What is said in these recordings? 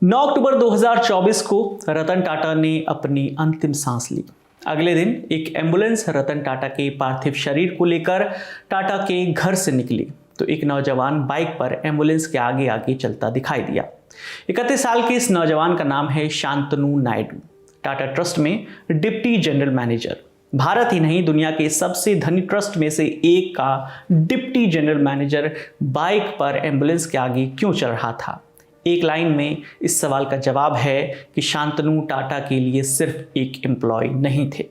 9 अक्टूबर 2024 को रतन टाटा ने अपनी अंतिम सांस ली। अगले दिन एक एम्बुलेंस रतन टाटा के पार्थिव शरीर को लेकर टाटा के घर से निकली तो एक नौजवान बाइक पर एम्बुलेंस के आगे आगे चलता दिखाई दिया। 31 साल के इस नौजवान का नाम है शांतनु नायडू। टाटा ट्रस्ट में डिप्टी जनरल मैनेजर। भारत ही नहीं, दुनिया के सबसे धनी ट्रस्ट में से एक का डिप्टी जनरल मैनेजर बाइक पर एम्बुलेंस के आगे क्यों चल रहा था? एक लाइन में इस सवाल का जवाब है कि शांतनु टाटा के लिए सिर्फ एक एम्प्लॉय नहीं थे।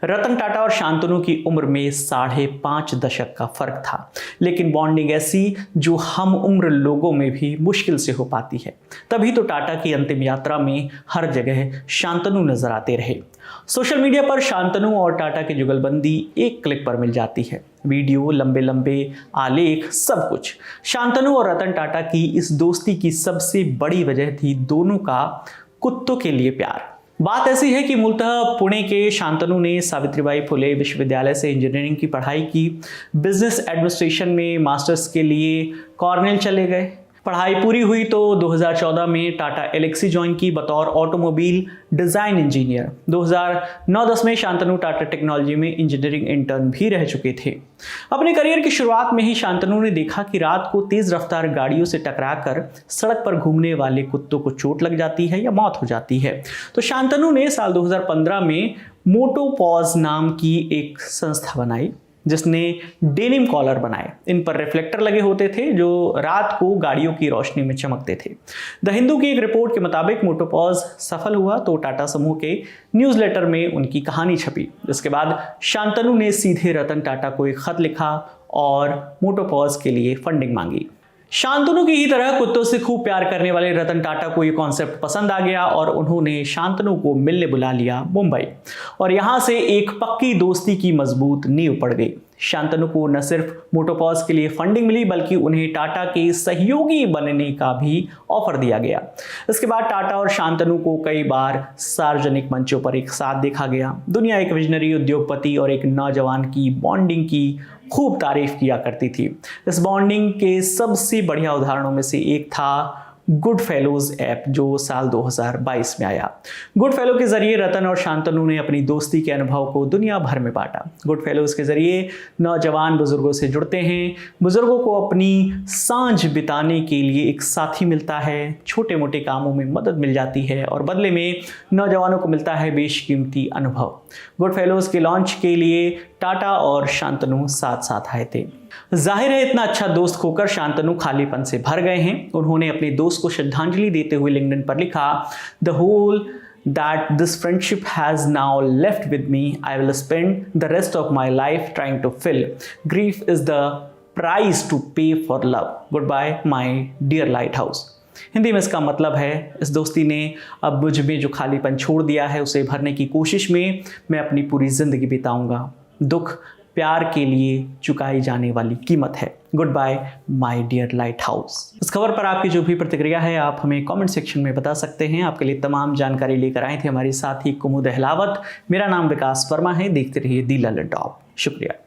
रतन टाटा और शांतनु की उम्र में 5.5 दशक का फर्क था, लेकिन बॉन्डिंग ऐसी जो हम उम्र लोगों में भी मुश्किल से हो पाती है। तभी तो टाटा की अंतिम यात्रा में हर जगह शांतनु नजर आते रहे। सोशल मीडिया पर शांतनु और टाटा की जुगलबंदी एक क्लिक पर मिल जाती है। वीडियो, लंबे लंबे आलेख, सब कुछ। शांतनु और रतन टाटा की इस दोस्ती की सबसे बड़ी वजह थी दोनों का कुत्तों के लिए प्यार। बात ऐसी है कि मूलतः पुणे के शांतनु ने सावित्रीबाई फुले विश्वविद्यालय से इंजीनियरिंग की पढ़ाई की। बिजनेस एडमिनिस्ट्रेशन में मास्टर्स के लिए कॉर्नेल चले गए। पढ़ाई पूरी हुई तो 2014 में टाटा एलेक्सी ज्वाइन की बतौर ऑटोमोबाइल डिज़ाइन इंजीनियर। 2009-10 में शांतनु टाटा टेक्नोलॉजी में इंजीनियरिंग इंटर्न भी रह चुके थे। अपने करियर की शुरुआत में ही शांतनु ने देखा कि रात को तेज रफ्तार गाड़ियों से टकराकर सड़क पर घूमने वाले कुत्तों को चोट लग जाती है या मौत हो जाती है। तो शांतनु ने साल 2015 में मोटोपॉज नाम की एक संस्था बनाई जिसने डेनिम कॉलर बनाए। इन पर रिफ्लेक्टर लगे होते थे जो रात को गाड़ियों की रोशनी में चमकते थे। द हिंदू की एक रिपोर्ट के मुताबिक मोटोपॉज सफल हुआ तो टाटा समूह के न्यूज़लेटर में उनकी कहानी छपी। इसके बाद शांतनु ने सीधे रतन टाटा को एक खत लिखा और मोटोपॉज के लिए फंडिंग मांगी। शांतनु की ही तरह कुत्तों से खूब प्यार करने वाले रतन टाटा को ये कॉन्सेप्ट पसंद आ गया और उन्होंने शांतनु को मिलने बुला लिया मुंबई, और यहां से एक पक्की दोस्ती की मजबूत नींव पड़ गई। शांतनु को न सिर्फ मोटोपॉज के लिए फंडिंग मिली बल्कि उन्हें टाटा के सहयोगी बनने का भी ऑफर दिया गया। इसके बाद टाटा और शांतनु को कई बार सार्वजनिक मंचों पर एक साथ देखा गया। दुनिया एक विजनरी उद्योगपति और एक नौजवान की बॉन्डिंग की खूब तारीफ किया करती थी। इस बॉन्डिंग के सबसे बढ़िया उदाहरणों में से एक था गुड फेलोज ऐप जो साल 2022 में आया। गुड फेलो के जरिए रतन और शांतनु ने अपनी दोस्ती के अनुभव को दुनिया भर में बांटा। गुड फेलोज के जरिए नौजवान बुजुर्गों से जुड़ते हैं, बुजुर्गों को अपनी सांझ बिताने के लिए एक साथी मिलता है, छोटे मोटे कामों में मदद मिल जाती है और बदले में नौजवानों को मिलता है बेशकीमती अनुभव। गुड फेलोज के लॉन्च के लिए टाटा और शांतनु साथ साथ आए थे। जाहिर है इतना अच्छा दोस्त खोकर शांतनु खालीपन से भर गए हैं। उन्होंने अपने दोस्त को श्रद्धांजलि देते हुए लिंक्डइन पर लिखा, the whole that this friendship has now left with me, I will spend the rest of my life trying to fill. Grief is the price to pay for love. Goodbye, my dear lighthouse. Hindi में इसका मतलब है, इस दोस्ती ने अब मुझ में जो खालीपन छोड़ दिया है उसे भरने की कोशिश में मैं अपनी पूरी जिंदगी बिताऊंगा। दुख प्यार के लिए चुकाई जाने वाली कीमत है। Goodbye my dear lighthouse. इस खबर पर आपकी जो भी प्रतिक्रिया है आप हमें कमेंट सेक्शन में बता सकते हैं। आपके लिए तमाम जानकारी लेकर आए थे हमारे साथी कुमुद अहलावत। मेरा नाम विकास वर्मा है। देखते रहिए दी ललन टॉप। शुक्रिया।